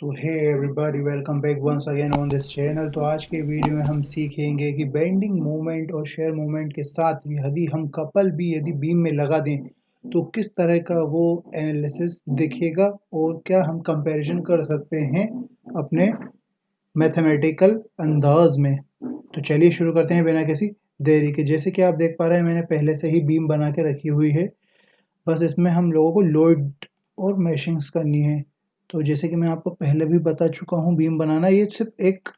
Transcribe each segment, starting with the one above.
So hey everybody, welcome back once again on this channel. तो आज के video में हम सीखेंगे कि बेंडिंग मोमेंट और शेयर मोमेंट के साथ यदि हम कपल भी यदि बीम में लगा दें तो किस तरह का वो एनालिसिस दिखेगा और क्या हम कंपैरिजन कर सकते हैं अपने मैथमेटिकल अंदाज में। तो चलिए शुरू करते हैं बिना किसी देरी के। जैसे कि आप देख पा रहे हैं, मैंने पहले से ही बीम बना के रखी हुई है, बस इसमें हम लोगों को लोड और मैशिंग्स करनी है। तो जैसे कि मैं आपको पहले भी बता चुका हूँ, बीम बनाना ये सिर्फ एक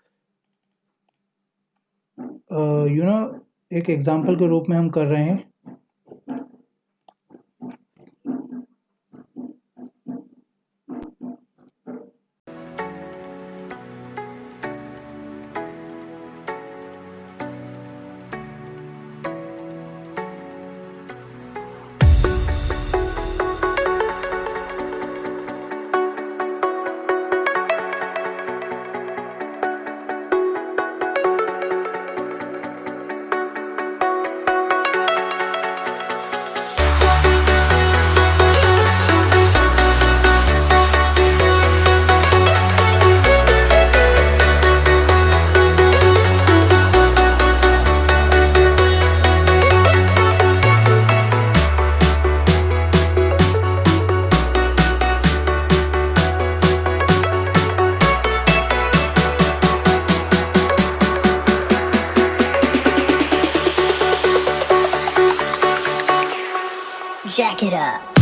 एक एग्जांपल के रूप में हम कर रहे हैं। Jack it up.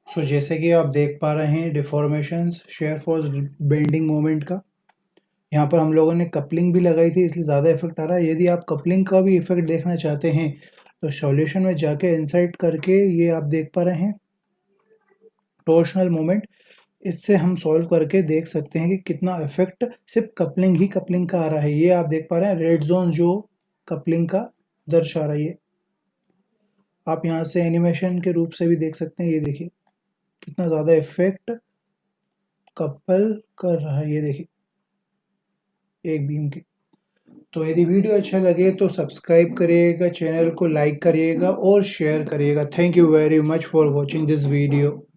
सो जैसे कि आप देख पा रहे हैं deformations shear force bending moment का। यहाँ पर हम लोगों ने कपलिंग भी लगाई थी, इसलिए ज़्यादा इफेक्ट आ रहा है। यदि आप कपलिंग का भी इफेक्ट देखना चाहते हैं तो सॉल्यूशन में जाके इंसर्ट करके ये आप देख पा रहे हैं टॉर्शनल मोमेंट, इससे हम सॉल्व करके देख सकते हैं कि कितना इफेक्ट सिर्फ कपलिंग का आ रहा है। ये आप देख पा रहे हैं रेड जोन जो कपलिंग का दर्शा रही है। आप यहाँ से एनिमेशन के रूप से भी देख सकते हैं। ये देखिए कितना ज़्यादा इफेक्ट कपल कर रहा है, ये देखिए एक बीम की। तो यदि वीडियो अच्छा लगे तो सब्सक्राइब करिएगा, चैनल को लाइक करिएगा और शेयर करिएगा। Thank you very much for watching this video.